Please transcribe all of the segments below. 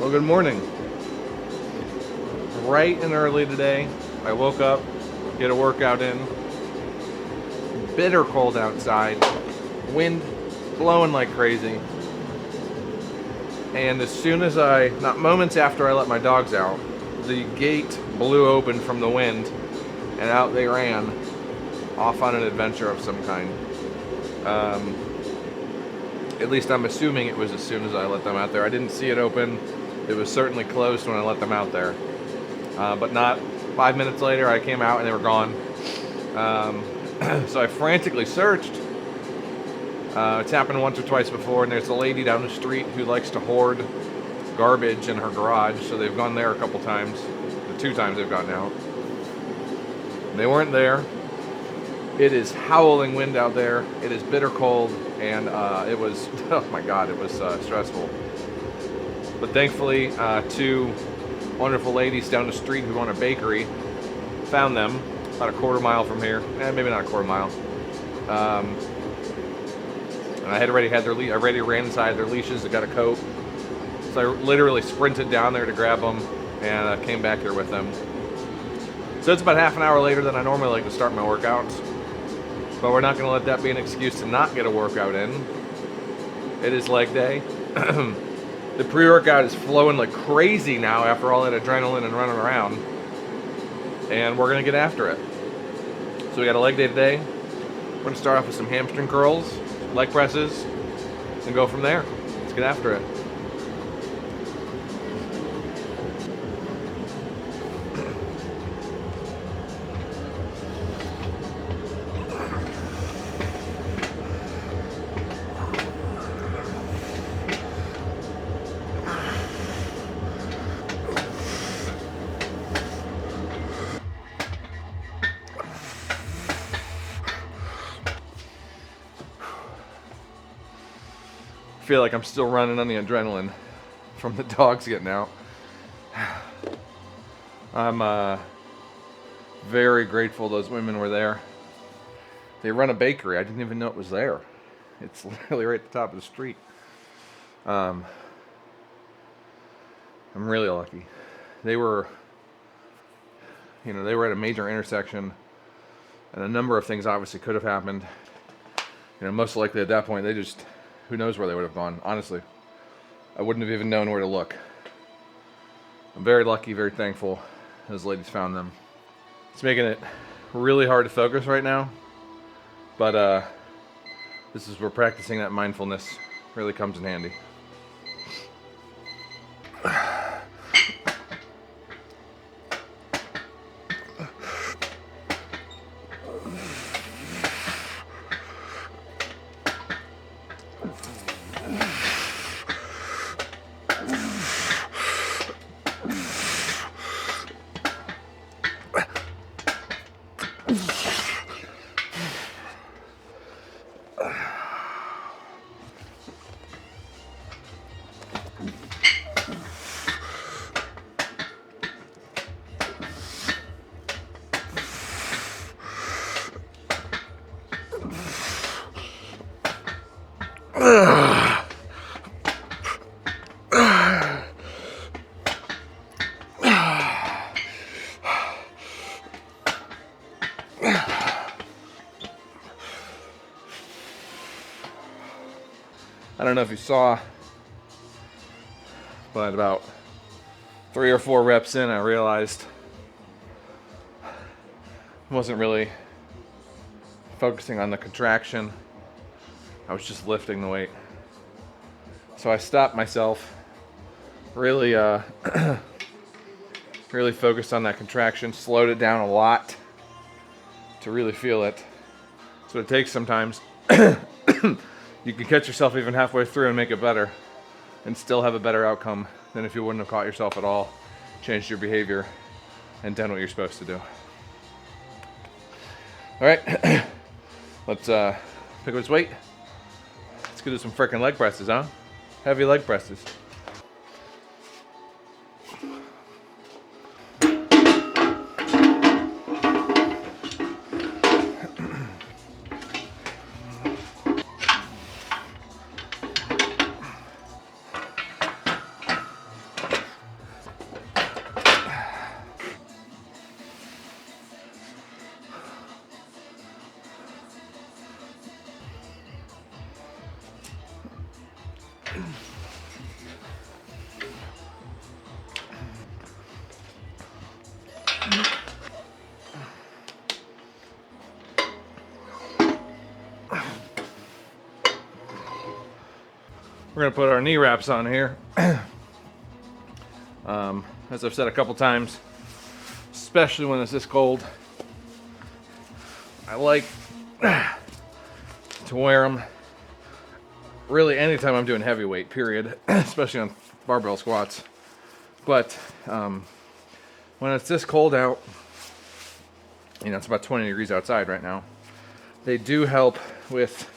Well, good morning. Bright and early today, I woke up, get a workout in. Bitter cold outside, wind blowing like crazy. And as soon as not moments after I let my dogs out, the gate blew open from the wind and out they ran off on an adventure of some kind. At least I'm assuming it was as soon as I let them out there. I didn't see it open. It was certainly closed when I let them out there. But not 5 minutes later, I came out and they were gone. So I frantically searched. It's happened once or twice before, and there's a lady down the street who likes to hoard garbage in her garage, so they've gone there a couple times. The 2 times they've gotten out. They weren't there. It is howling wind out there. It is bitter cold, and it was, oh my God, it was stressful. But thankfully, 2 wonderful ladies down the street who own a bakery found them about a quarter mile from here. Maybe not a quarter mile. And I had already had their I already ran inside their leashes. I got a coat. So I literally sprinted down there to grab them and came back here with them. So it's about half an hour later than I normally like to start my workouts. But we're not going to let that be an excuse to not get a workout in. It is leg day. The pre-workout is flowing like crazy now after all that adrenaline and running around. And we're going to get after it. So we got a leg day today. We're going to start off with some hamstring curls, leg presses, and go from there. Let's get after it. I feel like I'm still running on the adrenaline from the dogs getting out. I'm very grateful those women were there. They run a bakery. I didn't even know it was there. It's literally right at the top of the street. I'm really lucky. They were at a major intersection, and a number of things obviously could have happened. Most likely at that point, who knows where they would have gone. Honestly, I wouldn't have even known where to look. I'm very lucky, very thankful those ladies found them. It's making it really hard to focus right now, but this is where practicing that mindfulness really comes in handy. I don't know if you saw, but about 3 or 4 reps in, I realized I wasn't really focusing on the contraction. I was just lifting the weight. So I stopped myself, really really focused on that contraction, slowed it down a lot to really feel it. That's what it takes sometimes. You can catch yourself even halfway through and make it better and still have a better outcome than if you wouldn't have caught yourself at all, changed your behavior, and done what you're supposed to do. All right, let's pick up his weight. Let's go do some frickin' leg presses, huh? Heavy leg presses. We're gonna put our knee wraps on here. As I've said a couple times, especially when it's this cold, I like to wear them really anytime I'm doing heavy weight, period, especially on barbell squats. But when it's this cold out, you know, it's about 20 degrees outside right now, they do help with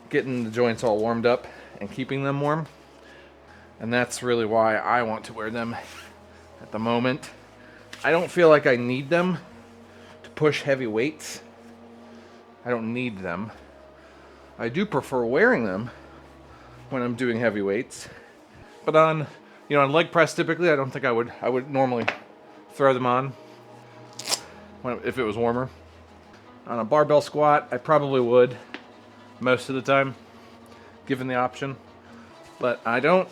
getting the joints all warmed up and keeping them warm. And that's really why I want to wear them at the moment. I don't feel like I need them to push heavy weights. I don't need them. I do prefer wearing them when I'm doing heavy weights. But on, you know, on leg press typically, I don't think I would normally throw them on if it was warmer. On a barbell squat, I probably would most of the time, given the option. But I don't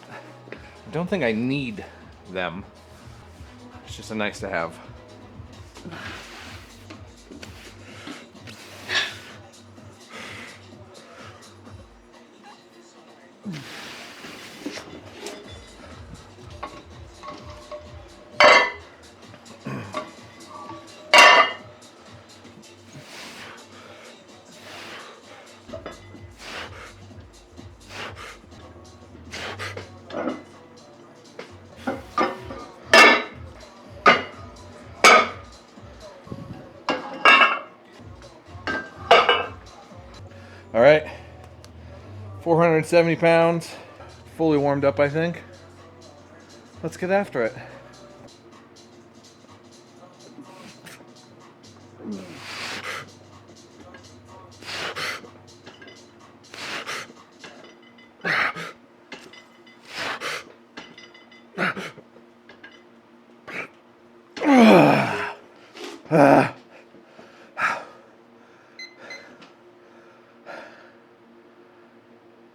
think I need them. It's just a nice to have. All right, 470 pounds, fully warmed up, I think. Let's get after it.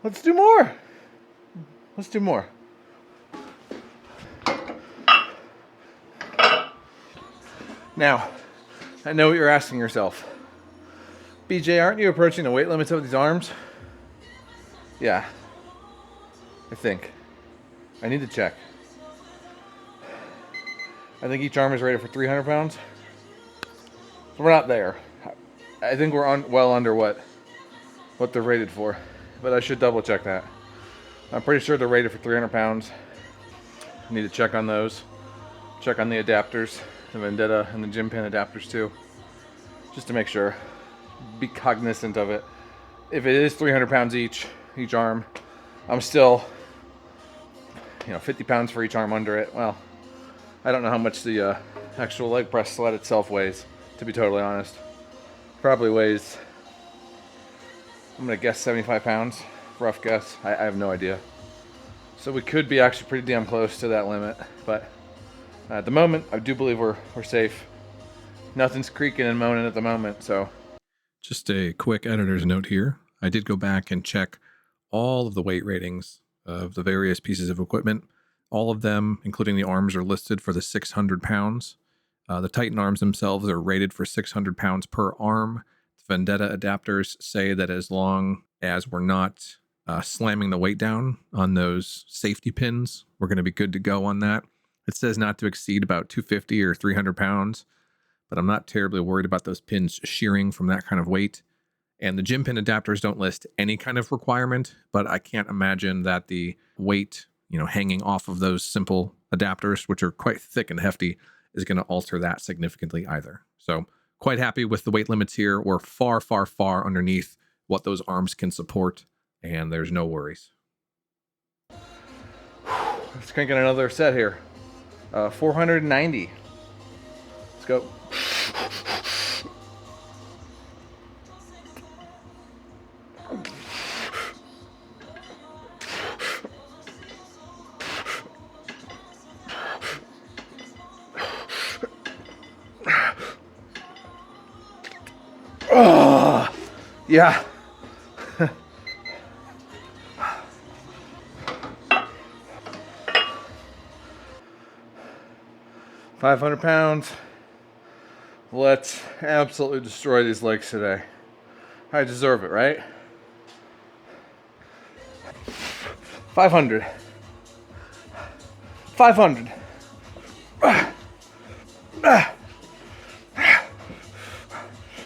Let's do more. Let's do more. Now, I know what you're asking yourself. BJ, aren't you approaching the weight limits of these arms? Yeah, I think. I need to check. I think each arm is rated for 300 pounds. So we're not there. I think we're well under what they're rated for. But I should double check that. I'm pretty sure they're rated for 300 pounds. I need to check on those. Check on the adapters, the Vendetta and the gym pin adapters too. Just to make sure. Be cognizant of it. If it is 300 pounds each arm, I'm still, 50 pounds for each arm under it. Well, I don't know how much the actual leg press sled itself weighs, to be totally honest. Probably weighs, I'm gonna guess 75 pounds, rough guess. I have no idea. So we could be actually pretty damn close to that limit, but at the moment, I do believe we're safe. Nothing's creaking and moaning at the moment, so. Just a quick editor's note here. I did go back and check all of the weight ratings of the various pieces of equipment. All of them, including the arms, are listed for the 600 pounds. The Titan arms themselves are rated for 600 pounds per arm. Vendetta adapters say that as long as we're not slamming the weight down on those safety pins, we're going to be good to go on that. It says not to exceed about 250 or 300 pounds, but I'm not terribly worried about those pins shearing from that kind of weight. And the gym pin adapters don't list any kind of requirement, but I can't imagine that the weight, hanging off of those simple adapters, which are quite thick and hefty, is going to alter that significantly either. So quite happy with the weight limits here. We're far, far, far underneath what those arms can support, and there's no worries. Let's crank in another set here. 490. Let's go. Oh, yeah. 500 pounds. Let's absolutely destroy these legs today. I deserve it, right? 500. 500.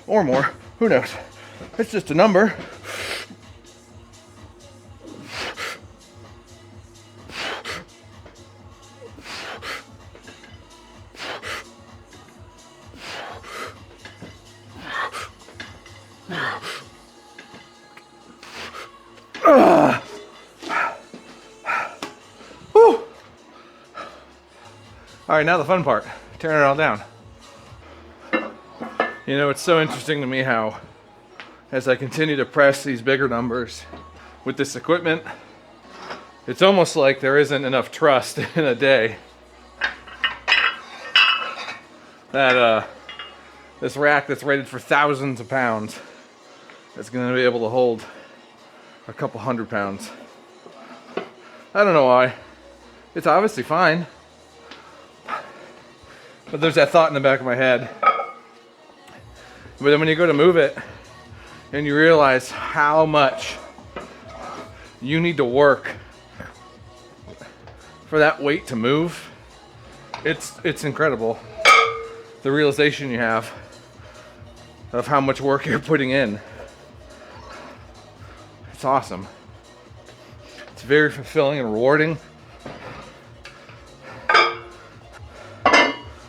Or more. Who knows? It's just a number. All right, now the fun part, tearing it all down. You know, it's so interesting to me how, as I continue to press these bigger numbers with this equipment, it's almost like there isn't enough trust in a day that this rack that's rated for thousands of pounds is going to be able to hold a couple 100 pounds. I don't know why. It's obviously fine. But there's that thought in the back of my head. But then when you go to move it and you realize how much you need to work for that weight to move, it's incredible. The realization you have of how much work you're putting in. It's awesome. It's very fulfilling and rewarding.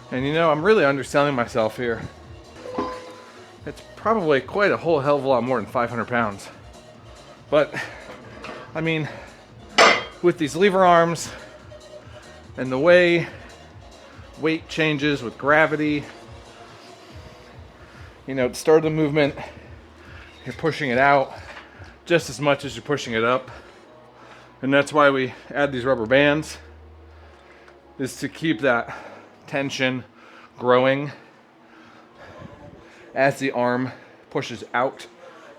And you know, I'm really underselling myself here. It's probably quite a whole hell of a lot more than 500 pounds. But, I mean, with these lever arms and the way weight changes with gravity, you know, at the start of the movement, you're pushing it out just as much as you're pushing it up. And that's why we add these rubber bands, is to keep that tension growing as the arm pushes out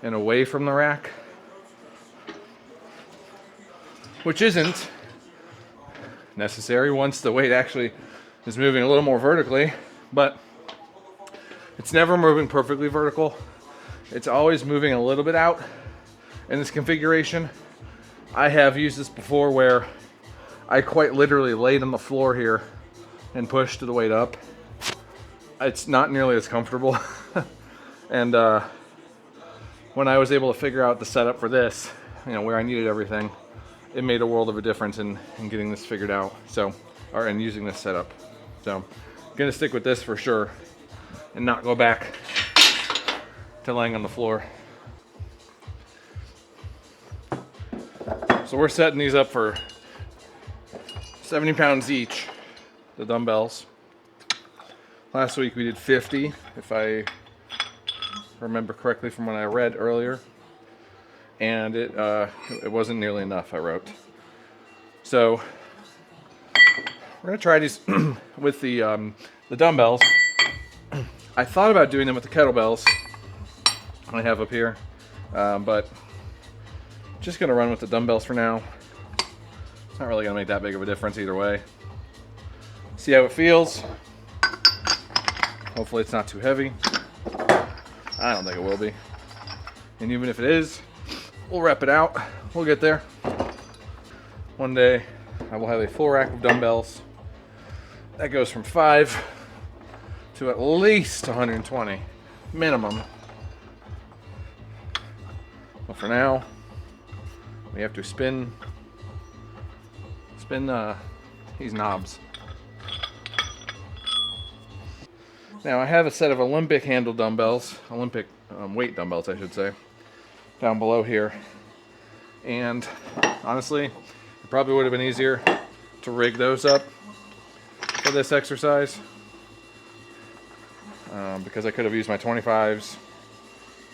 and away from the rack, which isn't necessary once the weight actually is moving a little more vertically, but it's never moving perfectly vertical. It's always moving a little bit out in this configuration. I have used this before where I quite literally laid on the floor here and pushed the weight up. It's not nearly as comfortable. And when I was able to figure out the setup for this, you know, where I needed everything, it made a world of a difference in getting this figured out. So, and using this setup. So, I'm gonna stick with this for sure and not go back to laying on the floor. So we're setting these up for 70 pounds each, the dumbbells. Last week we did 50, if I remember correctly from what I read earlier. And it wasn't nearly enough, I wrote. So we're gonna try these with the dumbbells. I thought about doing them with the kettlebells I have up here, but just gonna run with the dumbbells for now. It's not really gonna make that big of a difference either way. See how it feels. Hopefully it's not too heavy. I don't think it will be. And even if it is, we'll rep it out. We'll get there. One day I will have a full rack of dumbbells that goes from 5 to at least 120 minimum. But for now, we have to spin these knobs. Now I have a set of Olympic handle dumbbells, Olympic weight dumbbells I should say, down below here. And honestly, it probably would have been easier to rig those up for this exercise, because I could have used my 25s.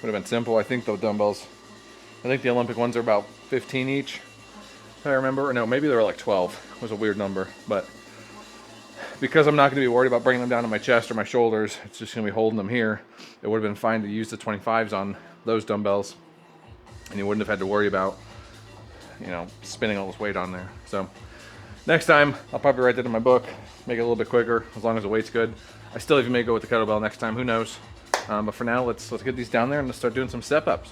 Would have been simple. I think the Olympic ones are about 15 each, if I remember. Or no, maybe they were like 12. It was a weird number, but because I'm not going to be worried about bringing them down to my chest or my shoulders, it's just going to be holding them here. It would have been fine to use the 25s on those dumbbells, and you wouldn't have had to worry about, you know, spinning all this weight on there. So Next time, I'll probably write that in my book, make it a little bit quicker, as long as the weight's good. I still even may go with the kettlebell next time, who knows. But for now, let's get these down there and let's start doing some step-ups.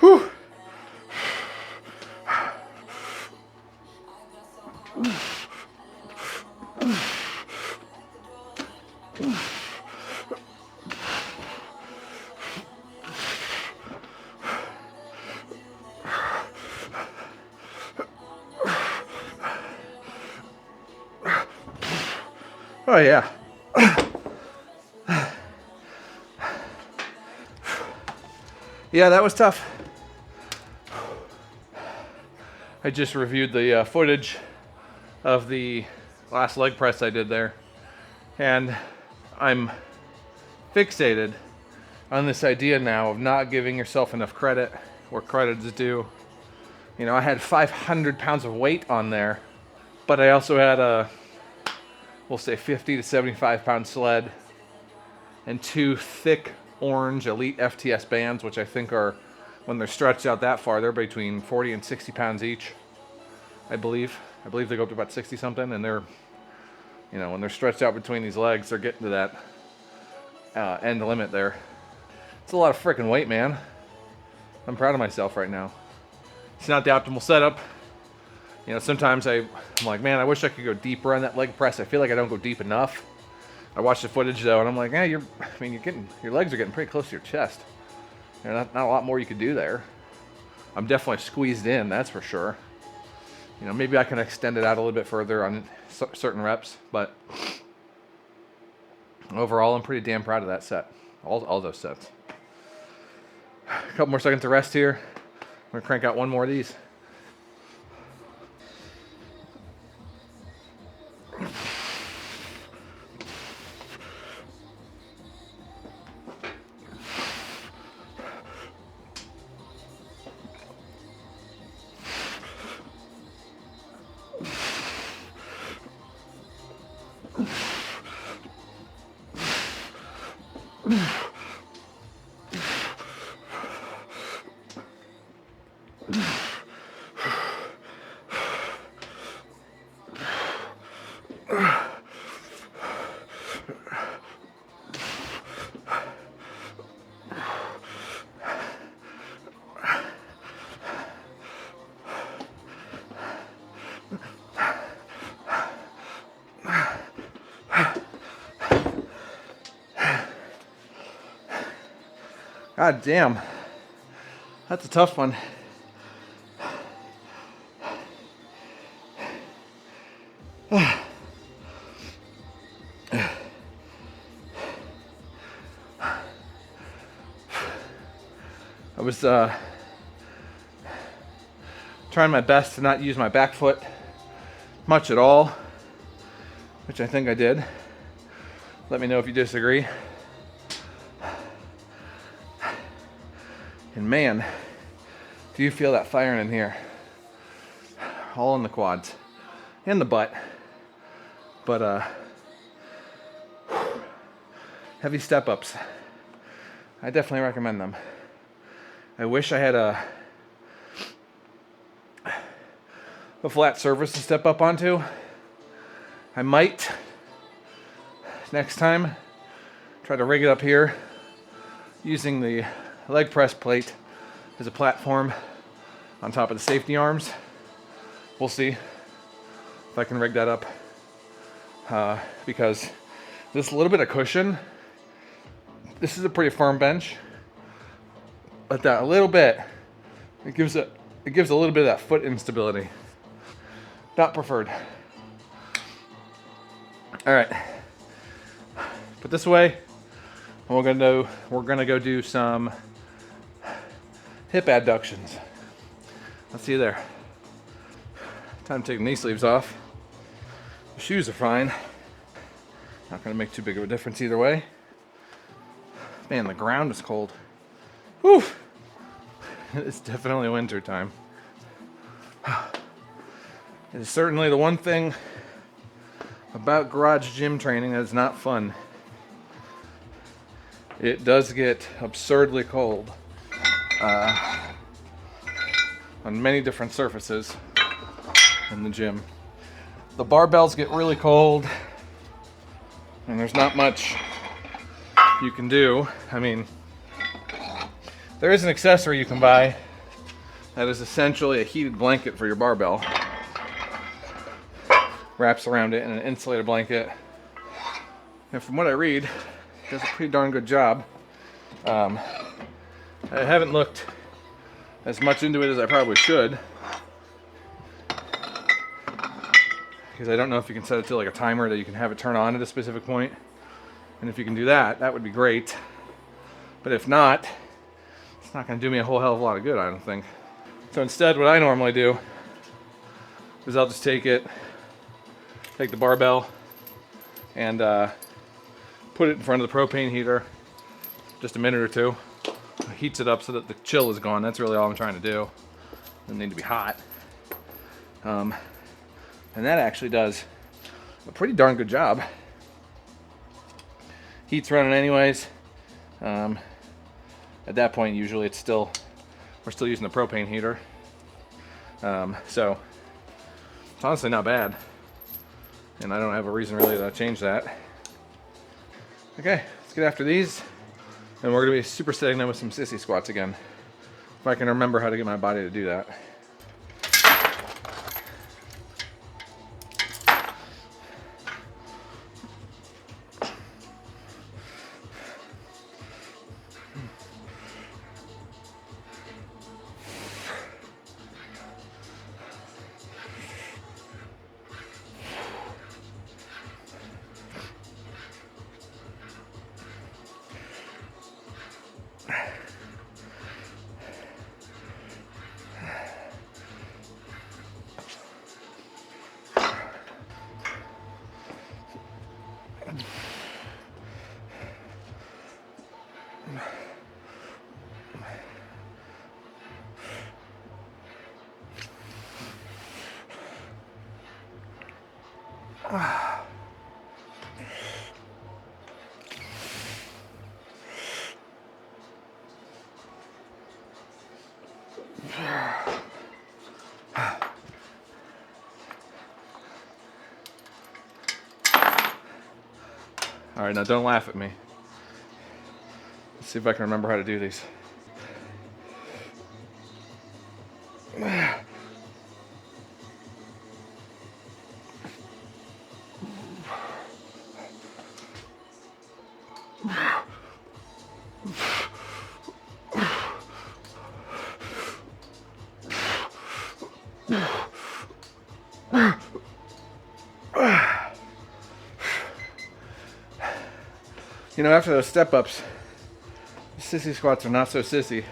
Whew. Oh yeah. Yeah, that was tough. I just reviewed the footage of the last leg press I did there, and I'm fixated on this idea now of not giving yourself enough credit where credit is due. You know, I had 500 pounds of weight on there, but I also had a, we'll say 50 to 75 pound sled and 2 thick orange Elite FTS bands, which I think are, when they're stretched out that far, they're between 40 and 60 pounds each, I believe. I believe they go up to about 60 something, and they're, you know, when they're stretched out between these legs, they're getting to that end limit there. It's a lot of freaking weight, man. I'm proud of myself right now. It's not the optimal setup. You know, sometimes I'm like, man, I wish I could go deeper on that leg press. I feel like I don't go deep enough. I watched the footage though, and I'm like, your legs are getting pretty close to your chest. You know, not a lot more you could do there. I'm definitely squeezed in, that's for sure. You know, maybe I can extend it out a little bit further on certain reps, but overall, I'm pretty damn proud of that set. All those sets. A couple more seconds of rest here. I'm gonna crank out one more of these. God damn, that's a tough one. I was trying my best to not use my back foot much at all, which I think I did. Let me know if you disagree. And man, do you feel that firing in here? All in the quads and the butt. But heavy step ups. I definitely recommend them. I wish I had a flat surface to step up onto. I might next time try to rig it up here using the leg press plate as a platform on top of the safety arms. We'll see if I can rig that up because this little bit of cushion, this is a pretty firm bench, but that a little bit, it gives a little bit of that foot instability. Not preferred. All right, put this away, and we're gonna go do some hip adductions. I'll see you there. Time to take the knee sleeves off. The shoes are fine. Not gonna make too big of a difference either way. Man, the ground is cold. Whew. It's definitely winter time. It is certainly the one thing about garage gym training that is not fun. It does get absurdly cold on many different surfaces in the gym. The barbells get really cold, and there's not much you can do. I mean, there is an accessory you can buy that is essentially a heated blanket for your barbell. Wraps around it in an insulated blanket. And from what I read, it does a pretty darn good job. I haven't looked as much into it as I probably should, because I don't know if you can set it to like a timer that you can have it turn on at a specific point. And if you can do that, that would be great. But if not, it's not going to do me a whole hell of a lot of good, I don't think. So instead, what I normally do is I'll just take the barbell and put it in front of the propane heater just a minute or two. It heats it up so that the chill is gone. That's really all I'm trying to do. It doesn't need to be hot. And that actually does a pretty darn good job. Heat's running anyways. At that point, usually we're still using the propane heater. So it's honestly not bad. And I don't have a reason really to change that. Okay, let's get after these. And we're gonna be super setting them with some sissy squats again. If I can remember how to get my body to do that. All right, now don't laugh at me. Let's see if I can remember how to do these. You know, after those step ups, sissy squats are not so sissy.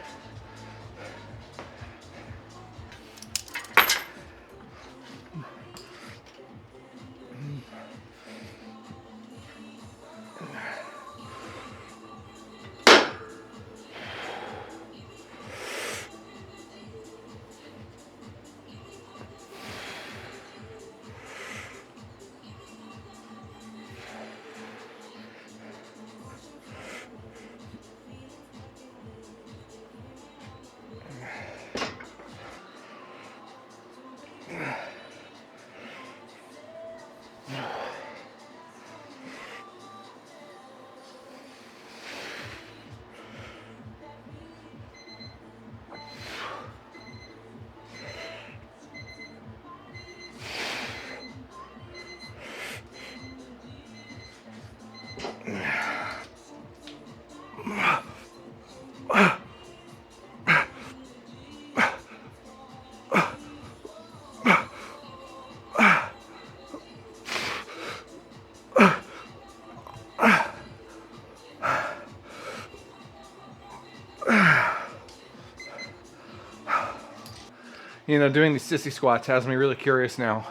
You know, doing these sissy squats has me really curious now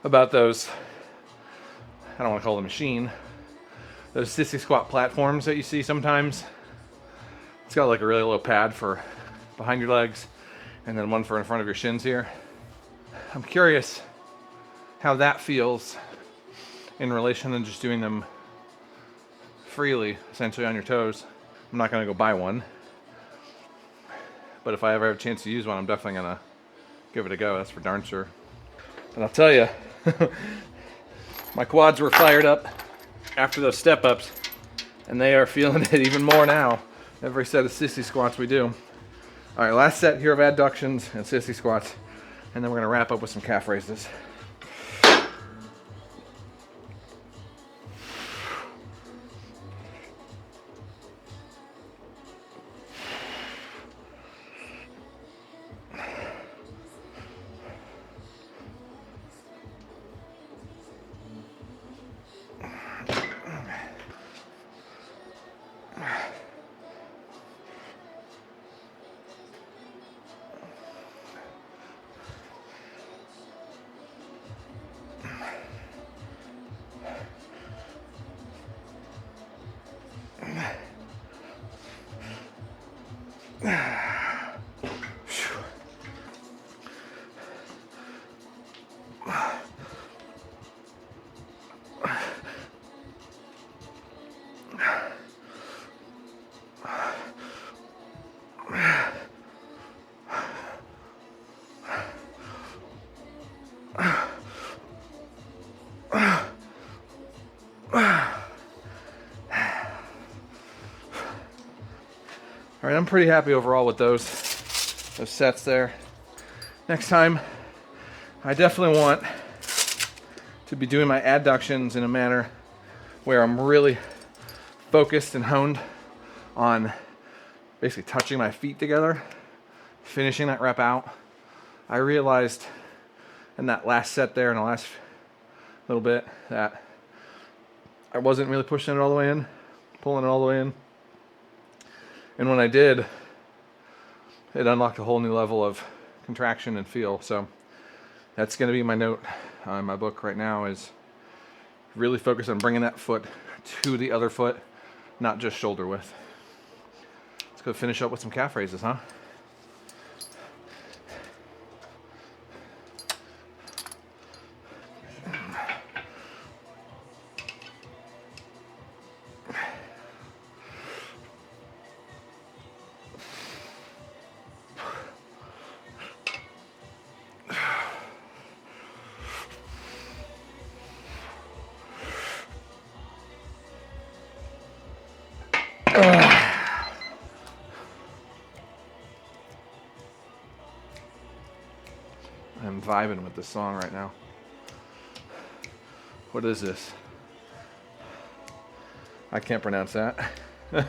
about those, I don't want to call it a machine, those sissy squat platforms that you see sometimes. It's got like a really low pad for behind your legs and then one for in front of your shins here. I'm curious how that feels in relation to just doing them freely, essentially on your toes. I'm not gonna go buy one, but if I ever have a chance to use one, I'm definitely gonna give it a go, that's for darn sure. And I'll tell you, my quads were fired up after those step ups, and they are feeling it even more now. Every set of sissy squats we do. All right, last set here of adductions and sissy squats, and then we're gonna wrap up with some calf raises. All right, I'm pretty happy overall with those sets there. Next time, I definitely want to be doing my adductions in a manner where I'm really focused and honed on basically touching my feet together, finishing that rep out. I realized in that last set there, in the last little bit, that I wasn't really pushing it all the way in, pulling it all the way in. And when I did, it unlocked a whole new level of contraction and feel. So that's going to be my note on my book right now, is really focus on bringing that foot to the other foot, not just shoulder width. Let's go finish up with some calf raises, huh? I'm vibing with this song right now. What is this? I can't pronounce that. I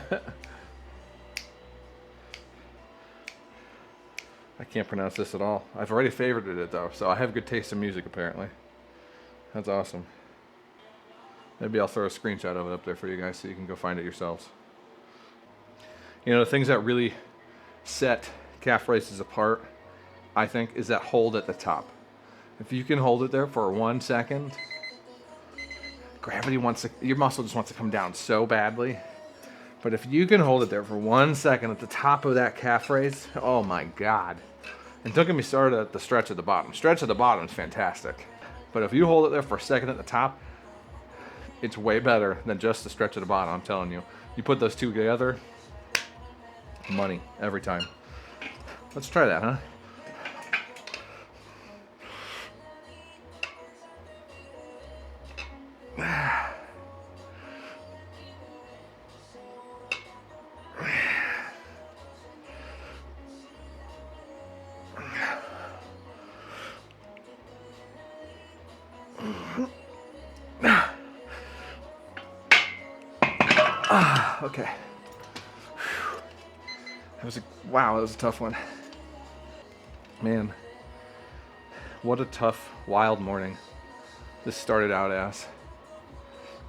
can't pronounce this at all. I've already favorited it though, so I have good taste in music apparently. That's awesome. Maybe I'll throw a screenshot of it up there for you guys so you can go find it yourselves. You know, the things that really set calf raises apart, I think, is that hold at the top. If you can hold it there for 1 second, gravity wants to, your muscle just wants to come down so badly. But if you can hold it there for 1 second at the top of that calf raise, oh my God. And don't get me started at the stretch at the bottom. Stretch at the bottom is fantastic. But if you hold it there for a second at the top, it's way better than just the stretch at the bottom, I'm telling you. You put those two together, money every time. Let's try that, huh? Okay. Wow, that was a tough one. Man, what a tough, wild morning this started out as.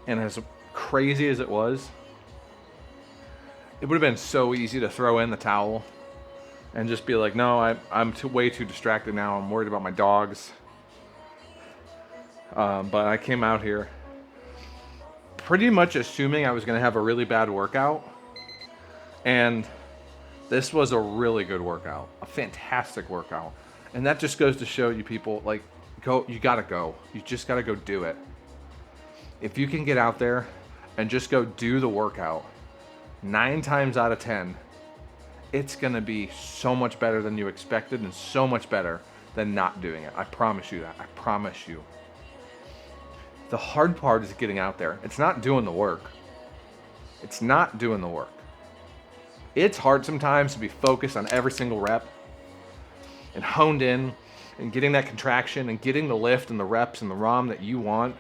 And as crazy as it was, it would have been so easy to throw in the towel and just be like, no, I'm way too distracted now. I'm worried about my dogs. But I came out here pretty much assuming I was going to have a really bad workout. And this was a really good workout, a fantastic workout. And that just goes to show you people, like, you got to go. You just got to go do it. If you can get out there and just go do the workout, 9 times out of 10, it's going to be so much better than you expected and so much better than not doing it. I promise you that. I promise you. The hard part is getting out there. It's not doing the work. It's not doing the work. It's hard sometimes to be focused on every single rep and honed in and getting that contraction and getting the lift and the reps and the ROM that you want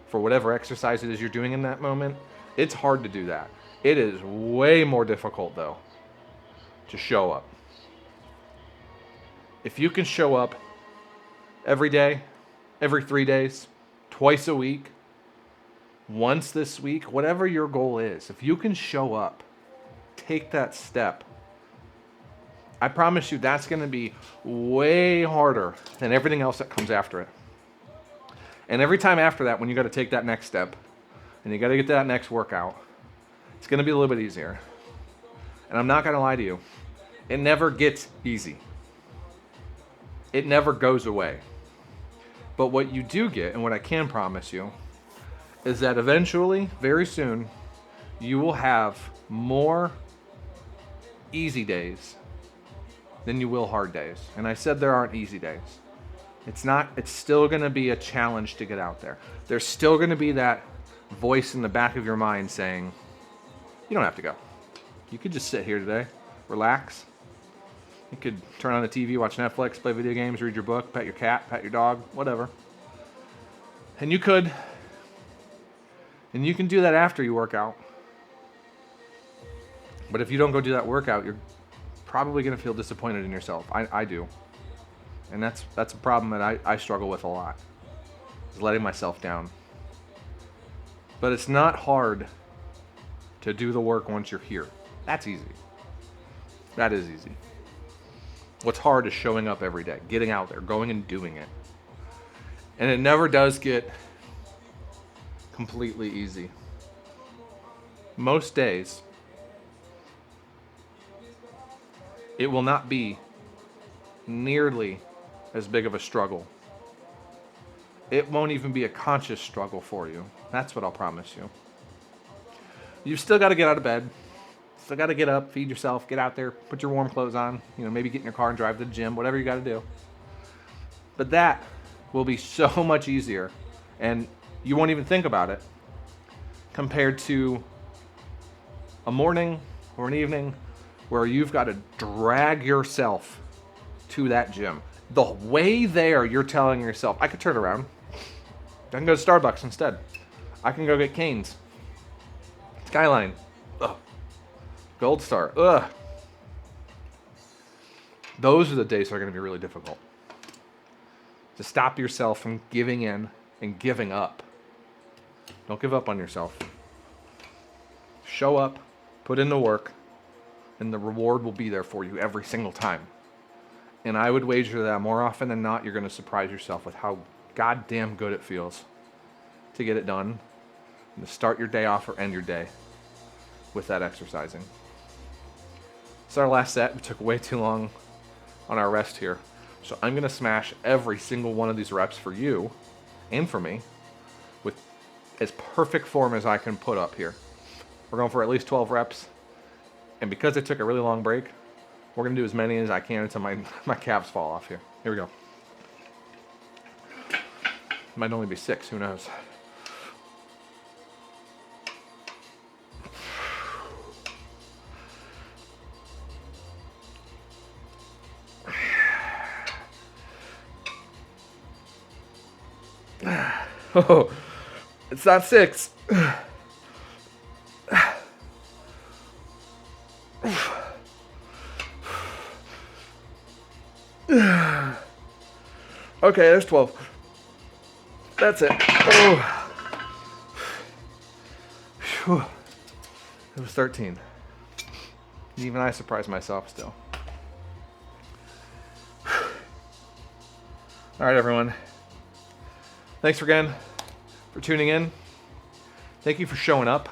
for whatever exercise it is you're doing in that moment. It's hard to do that. It is way more difficult, though, to show up. If you can show up every day, every 3 days, twice a week, once this week, whatever your goal is, if you can show up, take that step, I promise you that's going to be way harder than everything else that comes after it. And every time after that, when you got to take that next step and you got to get that next workout, it's going to be a little bit easier. And I'm not going to lie to you, it never gets easy. It never goes away. But what you do get, and what I can promise you, is that eventually, very soon, you will have more easy days than you will hard days. And I said there aren't easy days. It's still going to be a challenge to get out there. There's still going to be that voice in the back of your mind saying, you don't have to go. You could just sit here today, relax. You could turn on the TV, watch Netflix, play video games, read your book, pet your cat, pet your dog, whatever. And you can do that after you work out. But if you don't go do that workout, you're probably going to feel disappointed in yourself. I do. And that's a problem that I struggle with a lot, is letting myself down. But it's not hard to do the work once you're here. That's easy. That is easy. What's hard is showing up every day, getting out there, going and doing it. And it never does get completely easy. Most days, it will not be nearly as big of a struggle. It won't even be a conscious struggle for you. That's what I'll promise you. You've still got to get out of bed. Still got to get up, feed yourself, get out there, put your warm clothes on, maybe get in your car and drive to the gym, whatever you got to do. But that will be so much easier, and you won't even think about it compared to a morning or an evening where you've got to drag yourself to that gym. The way there, you're telling yourself, I could turn around. I can go to Starbucks instead. I can go get Cane's. Skyline. Ugh. Gold Star. Ugh. Those are the days that are going to be really difficult. To stop yourself from giving in and giving up. Don't give up on yourself. Show up, put in the work, and the reward will be there for you every single time. And I would wager that more often than not, you're going to surprise yourself with how goddamn good it feels to get it done and to start your day off or end your day with that exercising. It's our last set. We took way too long on our rest here. So I'm going to smash every single one of these reps for you and for me with as perfect form as I can put up here. We're going for at least 12 reps. And because I took a really long break, we're going to do as many as I can until my calves fall off here. Here we go. Might only be 6, who knows. Oh, it's not 6. Okay, there's 12. That's it. Oh. Whew. It was 13. Even I surprised myself still. All right, everyone. Thanks again for tuning in. Thank you for showing up,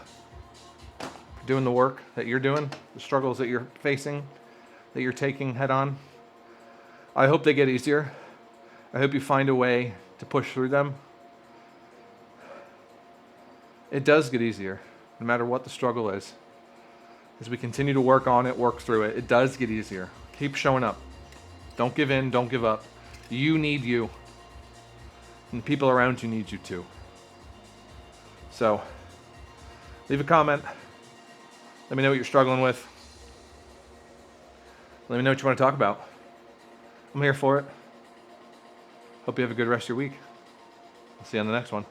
for doing the work that you're doing, the struggles that you're facing, that you're taking head on. I hope they get easier. I hope you find a way to push through them. It does get easier, no matter what the struggle is. As we continue to work on it, work through it, it does get easier. Keep showing up. Don't give in, don't give up. You need you. And the people around you need you too. So, leave a comment. Let me know what you're struggling with. Let me know what you want to talk about. I'm here for it. Hope you have a good rest of your week. I'll see you on the next one.